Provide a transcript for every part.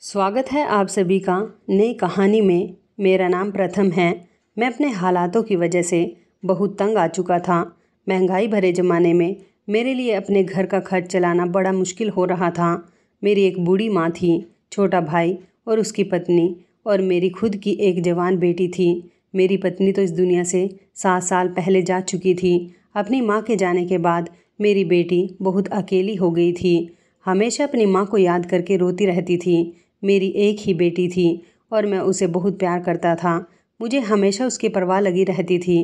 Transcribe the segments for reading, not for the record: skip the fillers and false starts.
स्वागत है आप सभी का नई कहानी में। मेरा नाम प्रथम है। मैं अपने हालातों की वजह से बहुत तंग आ चुका था। महंगाई भरे ज़माने में मेरे लिए अपने घर का खर्च चलाना बड़ा मुश्किल हो रहा था। मेरी एक बूढ़ी माँ थी, छोटा भाई और उसकी पत्नी, और मेरी खुद की एक जवान बेटी थी। मेरी पत्नी तो इस दुनिया से 7 साल पहले जा चुकी थी। अपनी माँ के जाने के बाद मेरी बेटी बहुत अकेली हो गई थी। हमेशा अपनी माँ को याद करके रोती रहती थी। मेरी एक ही बेटी थी और मैं उसे बहुत प्यार करता था। मुझे हमेशा उसकी परवाह लगी रहती थी।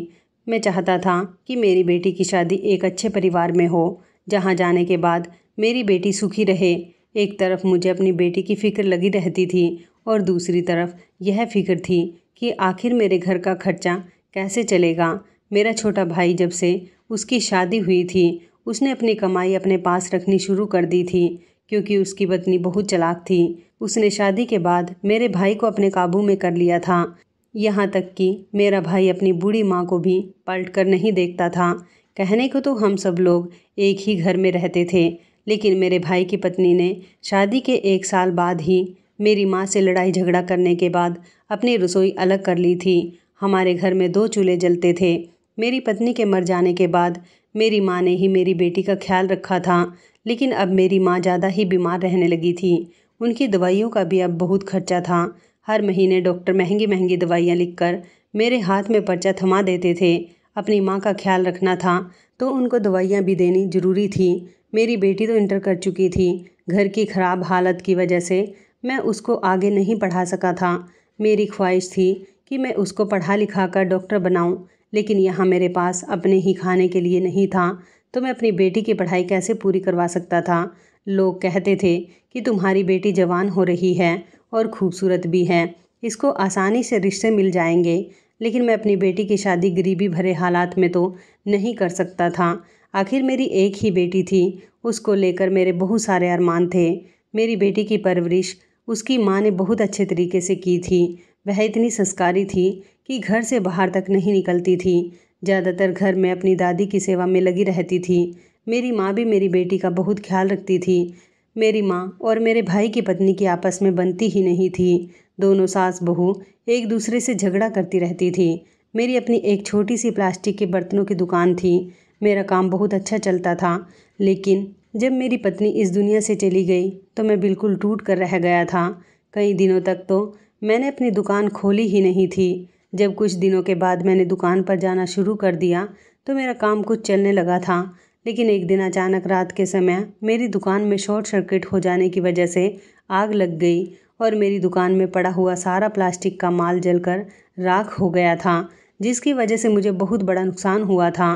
मैं चाहता था कि मेरी बेटी की शादी एक अच्छे परिवार में हो, जहाँ जाने के बाद मेरी बेटी सुखी रहे। एक तरफ मुझे अपनी बेटी की फ़िक्र लगी रहती थी और दूसरी तरफ यह फ़िक्र थी कि आखिर मेरे घर का खर्चा कैसे चलेगा। मेरा छोटा भाई जब से उसकी शादी हुई थी, उसने अपनी कमाई अपने पास रखनी शुरू कर दी थी, क्योंकि उसकी पत्नी बहुत चालाक थी। उसने शादी के बाद मेरे भाई को अपने काबू में कर लिया था। यहाँ तक कि मेरा भाई अपनी बूढ़ी माँ को भी पलट कर नहीं देखता था। कहने को तो हम सब लोग एक ही घर में रहते थे, लेकिन मेरे भाई की पत्नी ने शादी के 1 साल बाद ही मेरी माँ से लड़ाई झगड़ा करने के बाद अपनी रसोई अलग कर ली थी। हमारे घर में 2 चूल्हे जलते थे। मेरी पत्नी के मर जाने के बाद मेरी माँ ने ही मेरी बेटी का ख्याल रखा था, लेकिन अब मेरी माँ ज़्यादा ही बीमार रहने लगी थी। उनकी दवाइयों का भी अब बहुत खर्चा था। हर महीने डॉक्टर महंगी महंगी दवाइयाँ लिखकर मेरे हाथ में पर्चा थमा देते थे। अपनी माँ का ख्याल रखना था तो उनको दवाइयाँ भी देनी ज़रूरी थी। मेरी बेटी तो इंटर कर चुकी थी। घर की ख़राब हालत की वजह से मैं उसको आगे नहीं पढ़ा सका था। मेरी ख्वाहिश थी कि मैं उसको पढ़ा लिखा कर डॉक्टर बनाऊं, लेकिन यहाँ मेरे पास अपने ही खाने के लिए नहीं था, तो मैं अपनी बेटी की पढ़ाई कैसे पूरी करवा सकता था। लोग कहते थे कि तुम्हारी बेटी जवान हो रही है और खूबसूरत भी है, इसको आसानी से रिश्ते मिल जाएंगे। लेकिन मैं अपनी बेटी की शादी गरीबी भरे हालात में तो नहीं कर सकता था। आखिर मेरी एक ही बेटी थी, उसको लेकर मेरे बहुत सारे अरमान थे। मेरी बेटी की परवरिश उसकी माँ ने बहुत अच्छे तरीके से की थी। वह इतनी संस्कारी थी कि घर से बाहर तक नहीं निकलती थी। ज़्यादातर घर में अपनी दादी की सेवा में लगी रहती थी। मेरी माँ भी मेरी बेटी का बहुत ख्याल रखती थी। मेरी माँ और मेरे भाई की पत्नी की आपस में बनती ही नहीं थी। दोनों सास बहू एक दूसरे से झगड़ा करती रहती थी। मेरी अपनी एक छोटी सी प्लास्टिक के बर्तनों की दुकान थी। मेरा काम बहुत अच्छा चलता था, लेकिन जब मेरी पत्नी इस दुनिया से चली गई तो मैं बिल्कुल टूट कर रह गया था। कई दिनों तक तो मैंने अपनी दुकान खोली ही नहीं थी। जब कुछ दिनों के बाद मैंने दुकान पर जाना शुरू कर दिया तो मेरा काम कुछ चलने लगा था। लेकिन एक दिन अचानक रात के समय मेरी दुकान में शॉर्ट सर्किट हो जाने की वजह से आग लग गई और मेरी दुकान में पड़ा हुआ सारा प्लास्टिक का माल जलकर राख हो गया था, जिसकी वजह से मुझे बहुत बड़ा नुकसान हुआ था।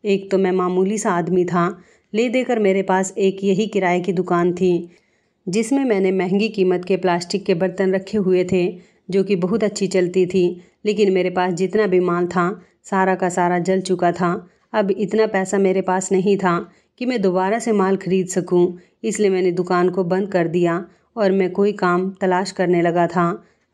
एक तो मैं मामूली सा आदमी था, ले देकर मेरे पास एक यही किराए की दुकान थी, जिसमें मैंने महंगी कीमत के प्लास्टिक के बर्तन रखे हुए थे, जो कि बहुत अच्छी चलती थी। लेकिन मेरे पास जितना भी माल था सारा का सारा जल चुका था। अब इतना पैसा मेरे पास नहीं था कि मैं दोबारा से माल खरीद सकूं, इसलिए मैंने दुकान को बंद कर दिया और मैं कोई काम तलाश करने लगा था।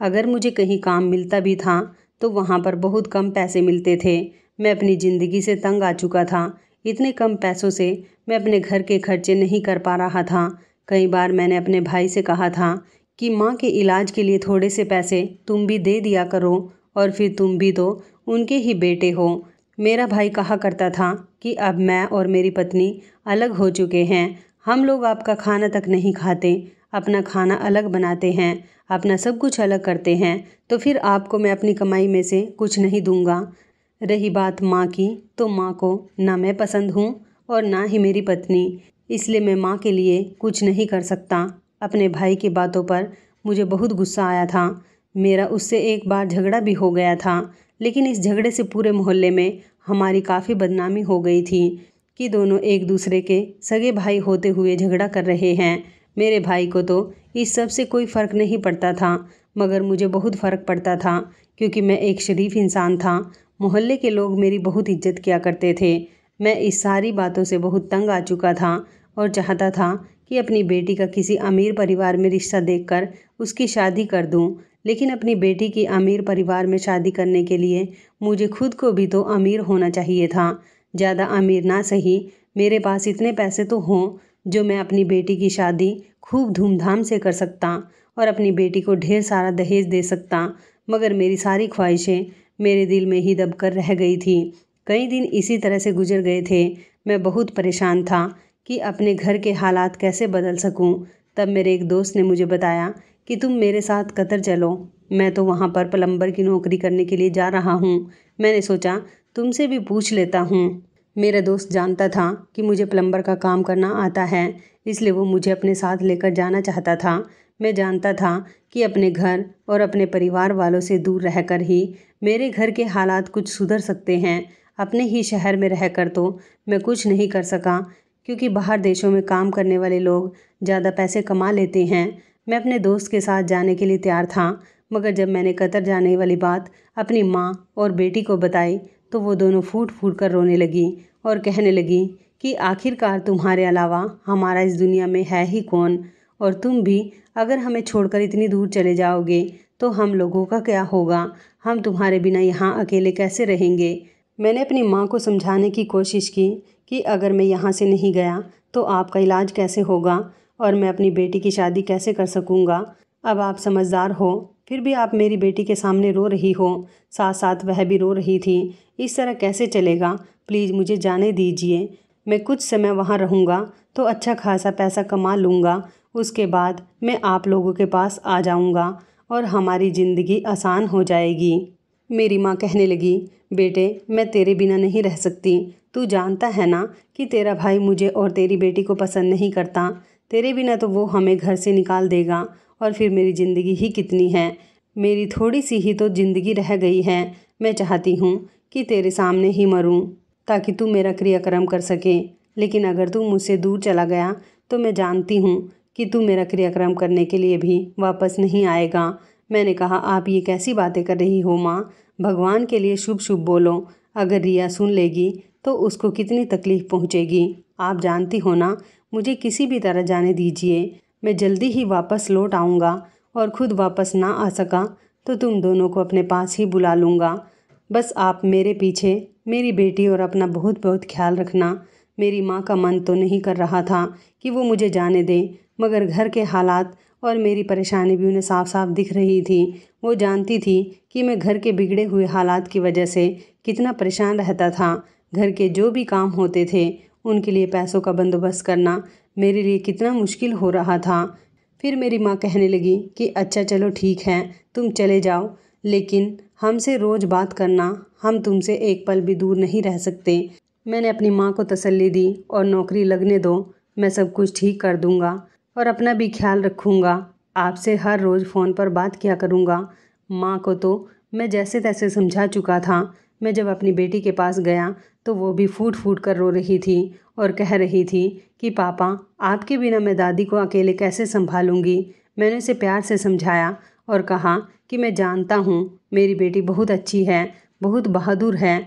अगर मुझे कहीं काम मिलता भी था तो वहाँ पर बहुत कम पैसे मिलते थे। मैं अपनी ज़िंदगी से तंग आ चुका था। इतने कम पैसों से मैं अपने घर के खर्चे नहीं कर पा रहा था। कई बार मैंने अपने भाई से कहा था कि माँ के इलाज के लिए थोड़े से पैसे तुम भी दे दिया करो, और फिर तुम भी तो उनके ही बेटे हो। मेरा भाई कहा करता था कि अब मैं और मेरी पत्नी अलग हो चुके हैं, हम लोग आपका खाना तक नहीं खाते, अपना खाना अलग बनाते हैं, अपना सब कुछ अलग करते हैं, तो फिर आपको मैं अपनी कमाई में से कुछ नहीं दूंगा। रही बात माँ की, तो माँ को ना मैं पसंद हूँ और ना ही मेरी पत्नी, इसलिए मैं माँ के लिए कुछ नहीं कर सकता। अपने भाई की बातों पर मुझे बहुत गुस्सा आया था। मेरा उससे एक बार झगड़ा भी हो गया था, लेकिन इस झगड़े से पूरे मोहल्ले में हमारी काफ़ी बदनामी हो गई थी कि दोनों एक दूसरे के सगे भाई होते हुए झगड़ा कर रहे हैं। मेरे भाई को तो इस सब से कोई फ़र्क नहीं पड़ता था, मगर मुझे बहुत फ़र्क पड़ता था, क्योंकि मैं एक शरीफ इंसान था। मोहल्ले के लोग मेरी बहुत इज्जत किया करते थे। मैं इस सारी बातों से बहुत तंग आ चुका था और चाहता था कि अपनी बेटी का किसी अमीर परिवार में रिश्ता देखकर उसकी शादी कर दूं। लेकिन अपनी बेटी की अमीर परिवार में शादी करने के लिए मुझे खुद को भी तो अमीर होना चाहिए था। ज़्यादा अमीर ना सही, मेरे पास इतने पैसे तो हों जो मैं अपनी बेटी की शादी खूब धूमधाम से कर सकता और अपनी बेटी को ढेर सारा दहेज दे सकता, मगर मेरी सारी ख्वाहिशें मेरे दिल में ही दब कर रह गई थी। कई दिन इसी तरह से गुजर गए थे। मैं बहुत परेशान था कि अपने घर के हालात कैसे बदल सकूं। तब मेरे एक दोस्त ने मुझे बताया कि तुम मेरे साथ कतर चलो, मैं तो वहाँ पर प्लम्बर की नौकरी करने के लिए जा रहा हूँ। मैंने सोचा तुमसे भी पूछ लेता हूँ। मेरा दोस्त जानता था कि मुझे प्लम्बर का काम करना आता है, इसलिए वो मुझे अपने साथ लेकर जाना चाहता था। मैं जानता था कि अपने घर और अपने परिवार वालों से दूर रहकर ही मेरे घर के हालात कुछ सुधर सकते हैं। अपने ही शहर में रहकर तो मैं कुछ नहीं कर सका, क्योंकि बाहर देशों में काम करने वाले लोग ज़्यादा पैसे कमा लेते हैं। मैं अपने दोस्त के साथ जाने के लिए तैयार था, मगर जब मैंने कतर जाने वाली बात अपनी माँ और बेटी को बताई तो वो दोनों फूट फूट कर रोने लगी और कहने लगी कि आखिरकार तुम्हारे अलावा हमारा इस दुनिया में है ही कौन, और तुम भी अगर हमें छोड़कर इतनी दूर चले जाओगे तो हम लोगों का क्या होगा, हम तुम्हारे बिना यहाँ अकेले कैसे रहेंगे। मैंने अपनी माँ को समझाने की कोशिश की कि अगर मैं यहाँ से नहीं गया तो आपका इलाज कैसे होगा और मैं अपनी बेटी की शादी कैसे कर सकूँगा। अब आप समझदार हो, फिर भी आप मेरी बेटी के सामने रो रही हो, साथ साथ वह भी रो रही थी। इस तरह कैसे चलेगा, प्लीज़ मुझे जाने दीजिए। मैं कुछ समय वहाँ रहूँगा तो अच्छा खासा पैसा कमा लूँगा, उसके बाद मैं आप लोगों के पास आ जाऊँगा और हमारी ज़िंदगी आसान हो जाएगी। मेरी माँ कहने लगी, बेटे मैं तेरे बिना नहीं रह सकती, तू जानता है ना कि तेरा भाई मुझे और तेरी बेटी को पसंद नहीं करता। तेरे बिना तो वो हमें घर से निकाल देगा और फिर मेरी ज़िंदगी ही कितनी है, मेरी थोड़ी सी ही तो ज़िंदगी रह गई है। मैं चाहती हूँ कि तेरे सामने ही मरूँ ताकि तू मेरा क्रियाक्रम कर सके, लेकिन अगर तू मुझसे दूर चला गया तो मैं जानती हूँ कि तू मेरा क्रियाक्रम करने के लिए भी वापस नहीं आएगा। मैंने कहा, आप ये कैसी बातें कर रही हो माँ, भगवान के लिए शुभ शुभ बोलो। अगर रिया सुन लेगी तो उसको कितनी तकलीफ़ पहुँचेगी। आप जानती हो ना, मुझे किसी भी तरह जाने दीजिए, मैं जल्दी ही वापस लौट आऊँगा और ख़ुद वापस ना आ सका तो तुम दोनों को अपने पास ही बुला लूँगा। बस आप मेरे पीछे मेरी बेटी और अपना बहुत बहुत ख्याल रखना। मेरी माँ का मन तो नहीं कर रहा था कि वो मुझे जाने दे, मगर घर के हालात और मेरी परेशानी भी उन्हें साफ साफ दिख रही थी। वो जानती थी कि मैं घर के बिगड़े हुए हालात की वजह से कितना परेशान रहता था। घर के जो भी काम होते थे उनके लिए पैसों का बंदोबस्त करना मेरे लिए कितना मुश्किल हो रहा था। फिर मेरी माँ कहने लगी कि अच्छा चलो ठीक है, तुम चले जाओ, लेकिन हमसे रोज़ बात करना, हम तुमसे एक पल भी दूर नहीं रह सकते। मैंने अपनी माँ को तसल्ली दी और नौकरी लगने दो, मैं सब कुछ ठीक कर दूँगा और अपना भी ख्याल रखूँगा। आपसे हर रोज़ फ़ोन पर बात किया करूँगा। माँ को तो मैं जैसे तैसे समझा चुका था। मैं जब अपनी बेटी के पास गया तो वो भी फूट फूट कर रो रही थी और कह रही थी कि पापा आपके बिना मैं दादी को अकेले कैसे संभालूंगी। मैंने उसे प्यार से समझाया और कहा कि मैं जानता हूँ मेरी बेटी बहुत अच्छी है, बहुत बहादुर है,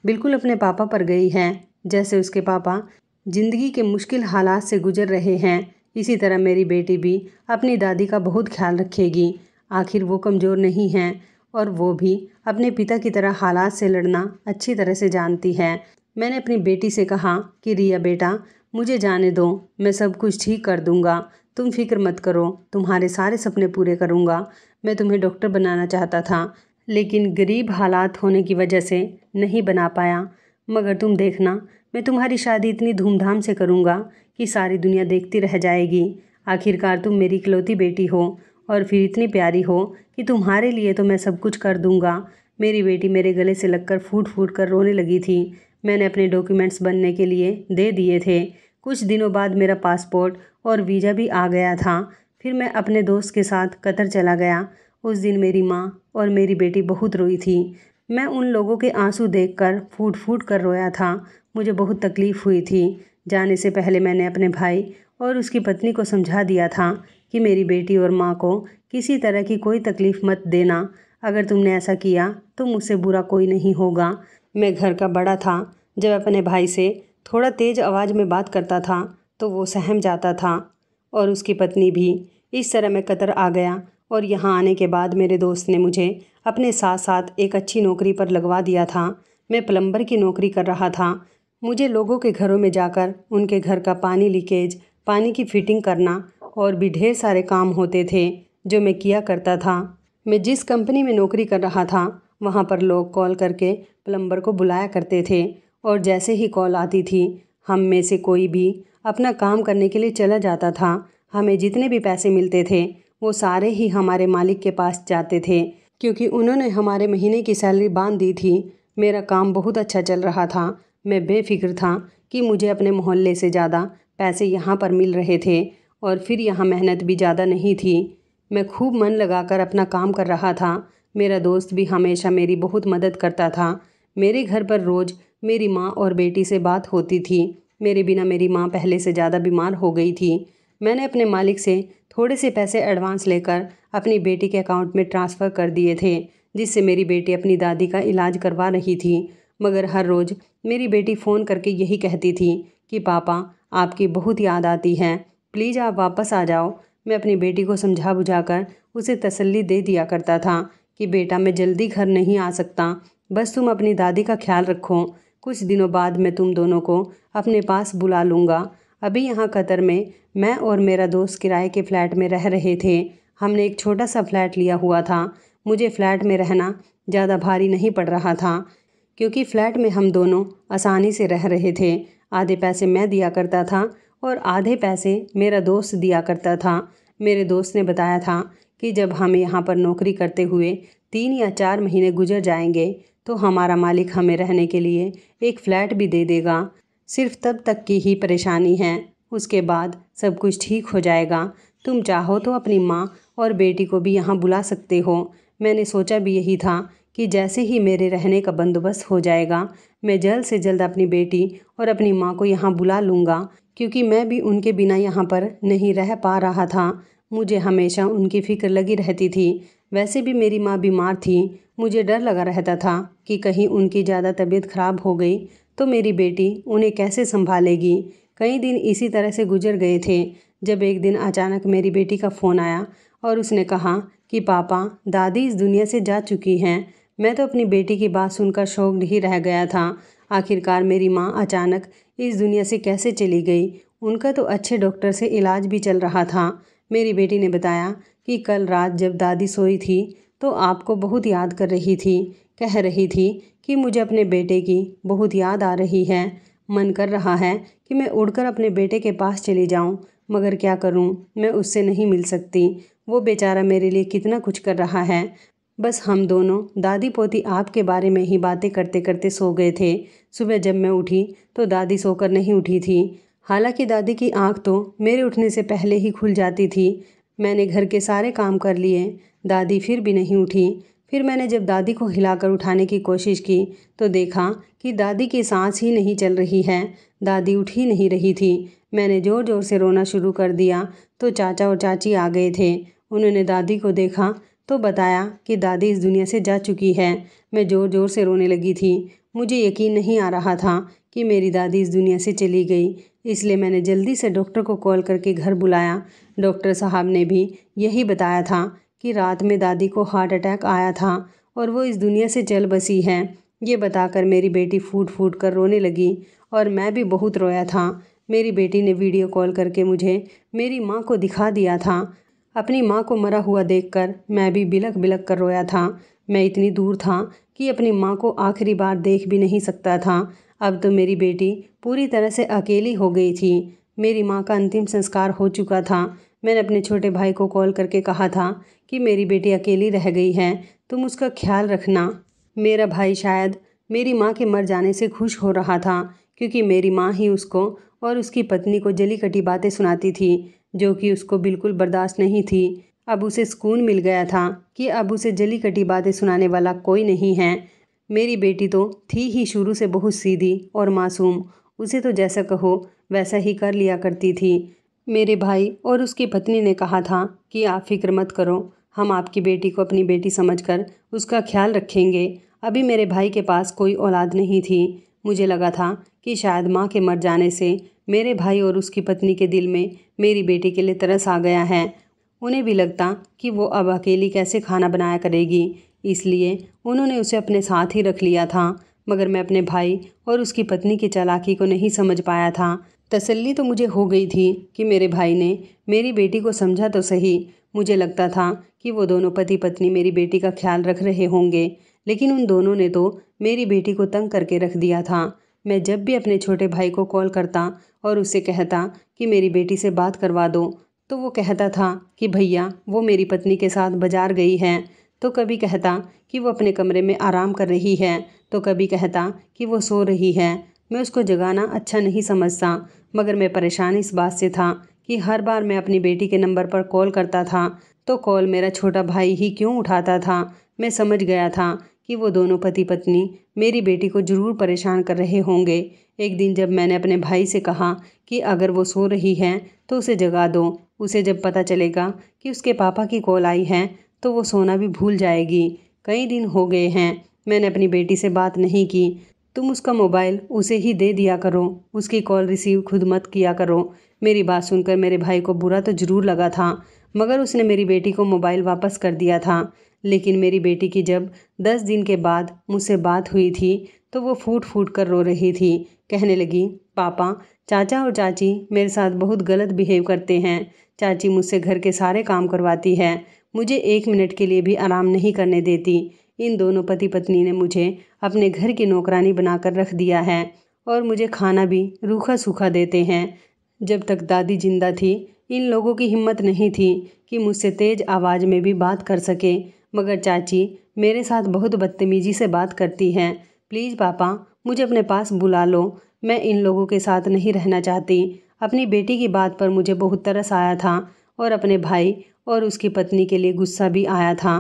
बिल्कुल अपने पापा पर गई है। जैसे उसके पापा ज़िंदगी के मुश्किल हालात से गुजर रहे हैं, इसी तरह मेरी बेटी भी अपनी दादी का बहुत ख्याल रखेगी। आखिर वो कमज़ोर नहीं हैं और वो भी अपने पिता की तरह हालात से लड़ना अच्छी तरह से जानती है। मैंने अपनी बेटी से कहा कि रिया बेटा मुझे जाने दो, मैं सब कुछ ठीक कर दूंगा, तुम फिक्र मत करो, तुम्हारे सारे सपने पूरे करूंगा। मैं तुम्हें डॉक्टर बनाना चाहता था, लेकिन गरीब हालात होने की वजह से नहीं बना पाया, मगर तुम देखना मैं तुम्हारी शादी इतनी धूमधाम से करूंगा कि सारी दुनिया देखती रह जाएगी। आखिरकार तुम मेरी इकलौती बेटी हो और फिर इतनी प्यारी हो कि तुम्हारे लिए तो मैं सब कुछ कर दूंगा। मेरी बेटी मेरे गले से लगकर फूट फूट कर रोने लगी थी। मैंने अपने डॉक्यूमेंट्स बनने के लिए दे दिए थे। कुछ दिनों बाद मेरा पासपोर्ट और वीज़ा भी आ गया था। फिर मैं अपने दोस्त के साथ कतर चला गया। उस दिन मेरी माँ और मेरी बेटी बहुत रोई थी। मैं उन लोगों के आंसू देखकर फूट फूट कर रोया था। मुझे बहुत तकलीफ़ हुई थी। जाने से पहले मैंने अपने भाई और उसकी पत्नी को समझा दिया था कि मेरी बेटी और माँ को किसी तरह की कोई तकलीफ़ मत देना। अगर तुमने ऐसा किया तो मुझसे बुरा कोई नहीं होगा। मैं घर का बड़ा था। जब अपने भाई से थोड़ा तेज़ आवाज़ में बात करता था तो वो सहम जाता था और उसकी पत्नी भी। इस तरह मैं कतर आ गया और यहाँ आने के बाद मेरे दोस्त ने मुझे अपने साथ साथ एक अच्छी नौकरी पर लगवा दिया था। मैं प्लम्बर की नौकरी कर रहा था। मुझे लोगों के घरों में जाकर उनके घर का पानी लीकेज, पानी की फिटिंग करना और भी ढेर सारे काम होते थे जो मैं किया करता था। मैं जिस कंपनी में नौकरी कर रहा था वहाँ पर लोग कॉल करके प्लम्बर को बुलाया करते थे और जैसे ही कॉल आती थी हम में से कोई भी अपना काम करने के लिए चला जाता था। हमें जितने भी पैसे मिलते थे वो सारे ही हमारे मालिक के पास जाते थे, क्योंकि उन्होंने हमारे महीने की सैलरी बांध दी थी। मेरा काम बहुत अच्छा चल रहा था। मैं बेफिक्र था कि मुझे अपने मोहल्ले से ज़्यादा पैसे यहाँ पर मिल रहे थे और फिर यहाँ मेहनत भी ज़्यादा नहीं थी। मैं खूब मन लगाकर अपना काम कर रहा था। मेरा दोस्त भी हमेशा मेरी बहुत मदद करता था। मेरे घर पर रोज़ मेरी माँ और बेटी से बात होती थी। मेरे बिना मेरी माँ पहले से ज़्यादा बीमार हो गई थी। मैंने अपने मालिक से थोड़े से पैसे एडवांस लेकर अपनी बेटी के अकाउंट में ट्रांसफ़र कर दिए थे, जिससे मेरी बेटी अपनी दादी का इलाज करवा रही थी। मगर हर रोज़ मेरी बेटी फ़ोन करके यही कहती थी कि पापा आपकी बहुत याद आती है, प्लीज़ आप वापस आ जाओ। मैं अपनी बेटी को समझा बुझाकर उसे तसल्ली दे दिया करता था कि बेटा मैं जल्दी घर नहीं आ सकता, बस तुम अपनी दादी का ख्याल रखो। कुछ दिनों बाद मैं तुम दोनों को अपने पास बुला लूँगा। अभी यहाँ कतर में मैं और मेरा दोस्त किराए के फ्लैट में रह रहे थे। हमने एक छोटा सा फ्लैट लिया हुआ था। मुझे फ्लैट में रहना ज़्यादा भारी नहीं पड़ रहा था, क्योंकि फ्लैट में हम दोनों आसानी से रह रहे थे। आधे पैसे मैं दिया करता था और आधे पैसे मेरा दोस्त दिया करता था। मेरे दोस्त ने बताया था कि जब हम यहाँ पर नौकरी करते हुए 3 या 4 महीने गुजर जाएंगे तो हमारा मालिक हमें रहने के लिए एक फ़्लैट भी दे देगा। सिर्फ तब तक की ही परेशानी है, उसके बाद सब कुछ ठीक हो जाएगा। तुम चाहो तो अपनी माँ और बेटी को भी यहाँ बुला सकते हो। मैंने सोचा भी यही था कि जैसे ही मेरे रहने का बंदोबस्त हो जाएगा मैं जल्द से जल्द अपनी बेटी और अपनी माँ को यहाँ बुला लूँगा, क्योंकि मैं भी उनके बिना यहाँ पर नहीं रह पा रहा था। मुझे हमेशा उनकी फ़िक्र लगी रहती थी। वैसे भी मेरी माँ बीमार थी। मुझे डर लगा रहता था कि कहीं उनकी ज़्यादा तबीयत ख़राब हो गई तो मेरी बेटी उन्हें कैसे संभालेगी। कई दिन इसी तरह से गुजर गए थे, जब एक दिन अचानक मेरी बेटी का फ़ोन आया और उसने कहा कि पापा दादी इस दुनिया से जा चुकी हैं। मैं तो अपनी बेटी की बात सुनकर शॉक्ड ही रह गया था। आखिरकार मेरी माँ अचानक इस दुनिया से कैसे चली गई। उनका तो अच्छे डॉक्टर से इलाज भी चल रहा था। मेरी बेटी ने बताया कि कल रात जब दादी सोई थी तो आपको बहुत याद कर रही थी। कह रही थी कि मुझे अपने बेटे की बहुत याद आ रही है। मन कर रहा है कि मैं उड़कर अपने बेटे के पास चली जाऊं, मगर क्या करूं, मैं उससे नहीं मिल सकती। वो बेचारा मेरे लिए कितना कुछ कर रहा है। बस हम दोनों दादी पोती आपके बारे में ही बातें करते करते सो गए थे। सुबह जब मैं उठी तो दादी सोकर नहीं उठी थी। हालांकि दादी की आंख तो मेरे उठने से पहले ही खुल जाती थी। मैंने घर के सारे काम कर लिए, दादी फिर भी नहीं उठी। फिर मैंने जब दादी को हिलाकर उठाने की कोशिश की तो देखा कि दादी की सांस ही नहीं चल रही है। दादी उठ ही नहीं रही थी। मैंने ज़ोर ज़ोर से रोना शुरू कर दिया तो चाचा और चाची आ गए थे। उन्होंने दादी को देखा तो बताया कि दादी इस दुनिया से जा चुकी है। मैं ज़ोर ज़ोर से रोने लगी थी। मुझे यकीन नहीं आ रहा था कि मेरी दादी इस दुनिया से चली गई। इसलिए मैंने जल्दी से डॉक्टर को कॉल करके घर बुलाया। डॉक्टर साहब ने भी यही बताया था कि रात में दादी को हार्ट अटैक आया था और वो इस दुनिया से चल बसी है। ये बताकर मेरी बेटी फूट फूट कर रोने लगी और मैं भी बहुत रोया था। मेरी बेटी ने वीडियो कॉल करके मुझे मेरी माँ को दिखा दिया था। अपनी माँ को मरा हुआ देखकर मैं भी बिलख बिलख कर रोया था। मैं इतनी दूर था कि अपनी माँ को आखिरी बार देख भी नहीं सकता था। अब तो मेरी बेटी पूरी तरह से अकेली हो गई थी। मेरी माँ का अंतिम संस्कार हो चुका था। मैंने अपने छोटे भाई को कॉल करके कहा था कि मेरी बेटी अकेली रह गई है, तुम उसका ख्याल रखना। मेरा भाई शायद मेरी माँ के मर जाने से खुश हो रहा था, क्योंकि मेरी माँ ही उसको और उसकी पत्नी को जली कटी बातें सुनाती थी, जो कि उसको बिल्कुल बर्दाश्त नहीं थी। अब उसे सुकून मिल गया था कि अब उसे जली कटी बातें सुनाने वाला कोई नहीं है। मेरी बेटी तो थी ही शुरू से बहुत सीधी और मासूम। उसे तो जैसा कहो वैसा ही कर लिया करती थी। मेरे भाई और उसकी पत्नी ने कहा था कि आप फिक्र मत करो, हम आपकी बेटी को अपनी बेटी समझकर उसका ख्याल रखेंगे। अभी मेरे भाई के पास कोई औलाद नहीं थी। मुझे लगा था कि शायद माँ के मर जाने से मेरे भाई और उसकी पत्नी के दिल में मेरी बेटी के लिए तरस आ गया है। उन्हें भी लगता कि वो अब अकेली कैसे खाना बनाया करेगी, इसलिए उन्होंने उसे अपने साथ ही रख लिया था। मगर मैं अपने भाई और उसकी पत्नी की चालाकी को नहीं समझ पाया था। तसल्ली तो मुझे हो गई थी कि मेरे भाई ने मेरी बेटी को समझा तो सही। मुझे लगता था कि वो दोनों पति पत्नी मेरी बेटी का ख्याल रख रहे होंगे, लेकिन उन दोनों ने तो मेरी बेटी को तंग करके रख दिया था। मैं जब भी अपने छोटे भाई को कॉल करता और उससे कहता कि मेरी बेटी से बात करवा दो, तो वो कहता था कि भैया वो मेरी पत्नी के साथ बाजार गई है। तो कभी कहता कि वो अपने कमरे में आराम कर रही है, तो कभी कहता कि वो सो रही है। मैं उसको जगाना अच्छा नहीं समझता, मगर मैं परेशान इस बात से था कि हर बार मैं अपनी बेटी के नंबर पर कॉल करता था तो कॉल मेरा छोटा भाई ही क्यों उठाता था। मैं समझ गया था कि वो दोनों पति पत्नी मेरी बेटी को ज़रूर परेशान कर रहे होंगे। एक दिन जब मैंने अपने भाई से कहा कि अगर वो सो रही है तो उसे जगा दो, उसे जब पता चलेगा कि उसके पापा की कॉल आई है तो वो सोना भी भूल जाएगी। कई दिन हो गए हैं मैंने अपनी बेटी से बात नहीं की। तुम उसका मोबाइल उसे ही दे दिया करो, उसकी कॉल रिसीव खुद मत किया करो। मेरी बात सुनकर मेरे भाई को बुरा तो ज़रूर लगा था, मगर उसने मेरी बेटी को मोबाइल वापस कर दिया था। लेकिन मेरी बेटी की जब 10 दिन के बाद मुझसे बात हुई थी तो वो फूट फूट कर रो रही थी। कहने लगी, पापा, चाचा और चाची मेरे साथ बहुत गलत बिहेव करते हैं। चाची मुझसे घर के सारे काम करवाती है, मुझे 1 मिनट के लिए भी आराम नहीं करने देती। इन दोनों पति पत्नी ने मुझे अपने घर की नौकरानी बनाकर रख दिया है और मुझे खाना भी रूखा सूखा देते हैं। जब तक दादी जिंदा थी इन लोगों की हिम्मत नहीं थी कि मुझसे तेज़ आवाज़ में भी बात कर सके, मगर चाची मेरे साथ बहुत बदतमीज़ी से बात करती हैं। प्लीज़ पापा, मुझे अपने पास बुला लो, मैं इन लोगों के साथ नहीं रहना चाहती। अपनी बेटी की बात पर मुझे बहुत तरस आया था और अपने भाई और उसकी पत्नी के लिए गुस्सा भी आया था।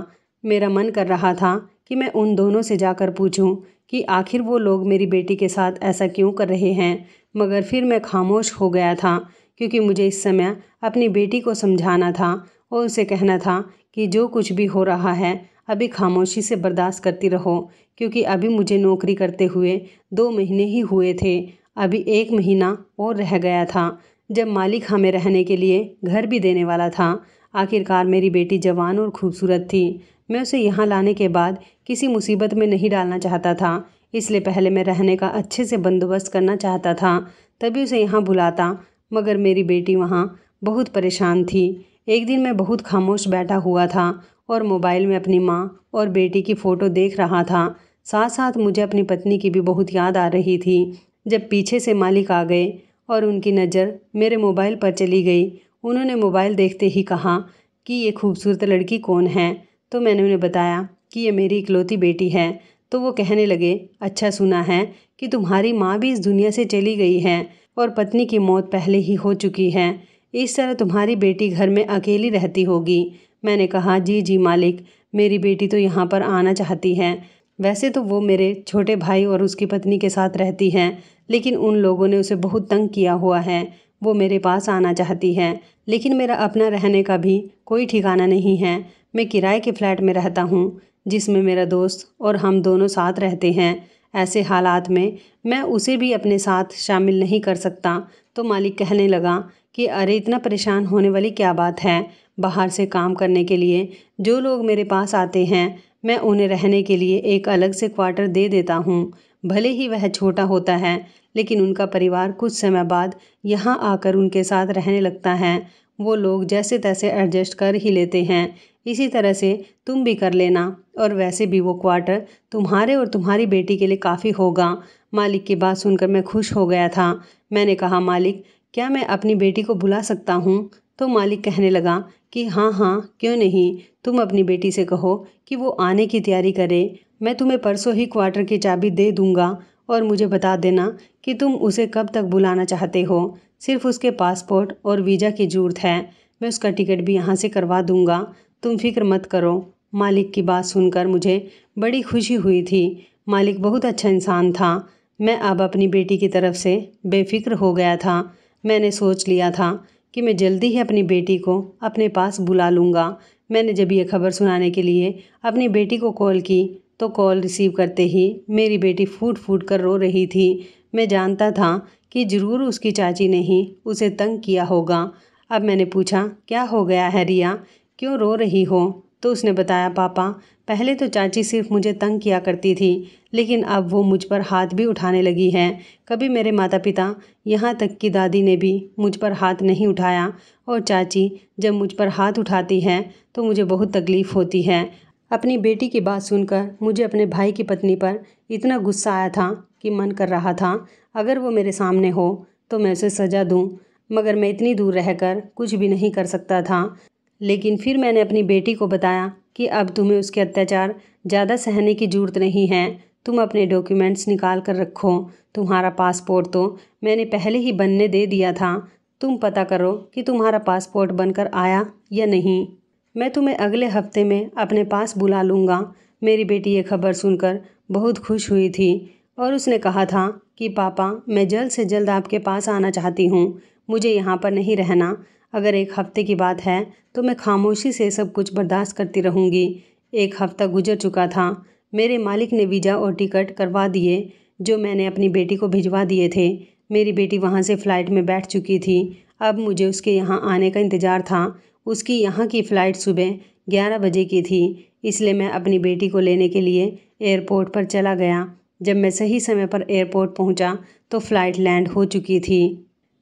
मेरा मन कर रहा था कि मैं उन दोनों से जाकर पूछूं कि आखिर वो लोग मेरी बेटी के साथ ऐसा क्यों कर रहे हैं, मगर फिर मैं खामोश हो गया था क्योंकि मुझे इस समय अपनी बेटी को समझाना था और उसे कहना था कि जो कुछ भी हो रहा है अभी खामोशी से बर्दाश्त करती रहो, क्योंकि अभी मुझे नौकरी करते हुए 2 महीने ही हुए थे, अभी 1 महीना और रह गया था जब मालिक हमें रहने के लिए घर भी देने वाला था। आखिरकार मेरी बेटी जवान और खूबसूरत थी। मैं उसे यहाँ लाने के बाद किसी मुसीबत में नहीं डालना चाहता था, इसलिए पहले मैं रहने का अच्छे से बंदोबस्त करना चाहता था, तभी उसे यहाँ बुलाता। मगर मेरी बेटी वहाँ बहुत परेशान थी। एक दिन मैं बहुत खामोश बैठा हुआ था और मोबाइल में अपनी माँ और बेटी की फ़ोटो देख रहा था। साथ साथ मुझे अपनी पत्नी की भी बहुत याद आ रही थी। जब पीछे से मालिक आ गए और उनकी नज़र मेरे मोबाइल पर चली गई, उन्होंने मोबाइल देखते ही कहा कि ये खूबसूरत लड़की कौन है। तो मैंने उन्हें बताया कि ये मेरी इकलौती बेटी है। तो वो कहने लगे, अच्छा सुना है कि तुम्हारी माँ भी इस दुनिया से चली गई है और पत्नी की मौत पहले ही हो चुकी है, इस तरह तुम्हारी बेटी घर में अकेली रहती होगी। मैंने कहा, जी जी मालिक, मेरी बेटी तो यहाँ पर आना चाहती है। वैसे तो वो मेरे छोटे भाई और उसकी पत्नी के साथ रहती हैं, लेकिन उन लोगों ने उसे बहुत तंग किया हुआ है। वो मेरे पास आना चाहती है, लेकिन मेरा अपना रहने का भी कोई ठिकाना नहीं है। मैं किराए के फ्लैट में रहता हूँ, जिसमें मेरा दोस्त और हम दोनों साथ रहते हैं। ऐसे हालात में मैं उसे भी अपने साथ शामिल नहीं कर सकता। तो मालिक कहने लगा कि अरे इतना परेशान होने वाली क्या बात है, बाहर से काम करने के लिए जो लोग मेरे पास आते हैं मैं उन्हें रहने के लिए एक अलग से क्वार्टर दे देता हूँ। भले ही वह छोटा होता है, लेकिन उनका परिवार कुछ समय बाद यहाँ आकर उनके साथ रहने लगता है। वो लोग जैसे तैसे एडजस्ट कर ही लेते हैं। इसी तरह से तुम भी कर लेना, और वैसे भी वो क्वार्टर तुम्हारे और तुम्हारी बेटी के लिए काफ़ी होगा। मालिक की बात सुनकर मैं खुश हो गया था। मैंने कहा, मालिक, क्या मैं अपनी बेटी को बुला सकता हूँ? तो मालिक कहने लगा कि हाँ हाँ, क्यों नहीं, तुम अपनी बेटी से कहो कि वो आने की तैयारी करे। मैं तुम्हें परसों ही क्वार्टर की चाबी दे दूँगा और मुझे बता देना कि तुम उसे कब तक बुलाना चाहते हो। सिर्फ उसके पासपोर्ट और वीज़ा की ज़रूरत है, मैं उसका टिकट भी यहाँ से करवा दूँगा, तुम फिक्र मत करो। मालिक की बात सुनकर मुझे बड़ी खुशी हुई थी। मालिक बहुत अच्छा इंसान था। मैं अब अपनी बेटी की तरफ से बेफिक्र हो गया था। मैंने सोच लिया था कि मैं जल्दी ही अपनी बेटी को अपने पास बुला लूँगा। मैंने जब ये खबर सुनाने के लिए अपनी बेटी को कॉल की तो कॉल रिसीव करते ही मेरी बेटी फूट फूट कर रो रही थी। मैं जानता था कि ज़रूर उसकी चाची ने ही उसे तंग किया होगा। अब मैंने पूछा, क्या हो गया है रिया, क्यों रो रही हो? तो उसने बताया, पापा पहले तो चाची सिर्फ मुझे तंग किया करती थी, लेकिन अब वो मुझ पर हाथ भी उठाने लगी है। कभी मेरे माता पिता, यहाँ तक कि दादी ने भी मुझ पर हाथ नहीं उठाया, और चाची जब मुझ पर हाथ उठाती है तो मुझे बहुत तकलीफ़ होती है। अपनी बेटी की बात सुनकर मुझे अपने भाई की पत्नी पर इतना गुस्सा आया था कि मन कर रहा था अगर वो मेरे सामने हो तो मैं उसे सज़ा दूं, मगर मैं इतनी दूर रहकर कुछ भी नहीं कर सकता था। लेकिन फिर मैंने अपनी बेटी को बताया कि अब तुम्हें उसके अत्याचार ज़्यादा सहने की ज़रूरत नहीं है। तुम अपने डॉक्यूमेंट्स निकाल कर रखो। तुम्हारा पासपोर्ट तो मैंने पहले ही बनने दे दिया था। तुम पता करो कि तुम्हारा पासपोर्ट बनकर आया या नहीं। मैं तुम्हें अगले हफ्ते में अपने पास बुला लूँगा। मेरी बेटी ये खबर सुनकर बहुत खुश हुई थी और उसने कहा था कि पापा, मैं जल्द से जल्द आपके पास आना चाहती हूँ। मुझे यहाँ पर नहीं रहना। अगर एक हफ्ते की बात है तो मैं खामोशी से सब कुछ बर्दाश्त करती रहूँगी। एक हफ्ता गुजर चुका था। मेरे मालिक ने वीज़ा और टिकट करवा दिए जो मैंने अपनी बेटी को भिजवा दिए थे। मेरी बेटी वहाँ से फ़्लाइट में बैठ चुकी थी। अब मुझे उसके यहाँ आने का इंतज़ार था। उसकी यहाँ की फ़्लाइट सुबह 11 बजे की थी, इसलिए मैं अपनी बेटी को लेने के लिए एयरपोर्ट पर चला गया। जब मैं सही समय पर एयरपोर्ट पहुँचा तो फ़्लाइट लैंड हो चुकी थी।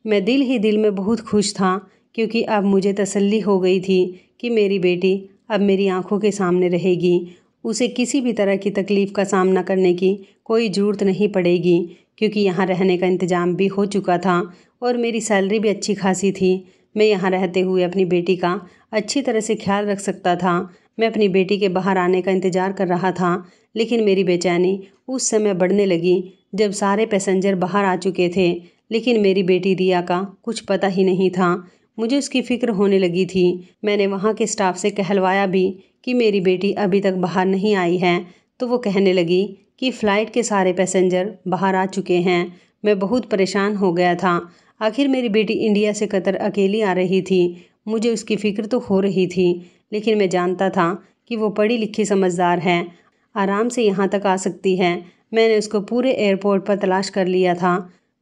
मैं दिल ही दिल में बहुत खुश था, क्योंकि अब मुझे तसल्ली हो गई थी कि मेरी बेटी अब मेरी आंखों के सामने रहेगी। उसे किसी भी तरह की तकलीफ़ का सामना करने की कोई ज़रूरत नहीं पड़ेगी, क्योंकि यहाँ रहने का इंतज़ाम भी हो चुका था और मेरी सैलरी भी अच्छी खासी थी। मैं यहाँ रहते हुए अपनी बेटी का अच्छी तरह से ख्याल रख सकता था। मैं अपनी बेटी के बाहर आने का इंतज़ार कर रहा था, लेकिन मेरी बेचैनी उस समय बढ़ने लगी जब सारे पैसेंजर बाहर आ चुके थे, लेकिन मेरी बेटी रिया का कुछ पता ही नहीं था। मुझे उसकी फ़िक्र होने लगी थी। मैंने वहाँ के स्टाफ से कहलवाया भी कि मेरी बेटी अभी तक बाहर नहीं आई है, तो वो कहने लगी कि फ़्लाइट के सारे पैसेंजर बाहर आ चुके हैं। मैं बहुत परेशान हो गया था। आखिर मेरी बेटी इंडिया से कतर अकेली आ रही थी। मुझे उसकी फ़िक्र तो हो रही थी, लेकिन मैं जानता था कि वो पढ़ी लिखी समझदार है, आराम से यहाँ तक आ सकती है। मैंने उसको पूरे एयरपोर्ट पर तलाश कर लिया था।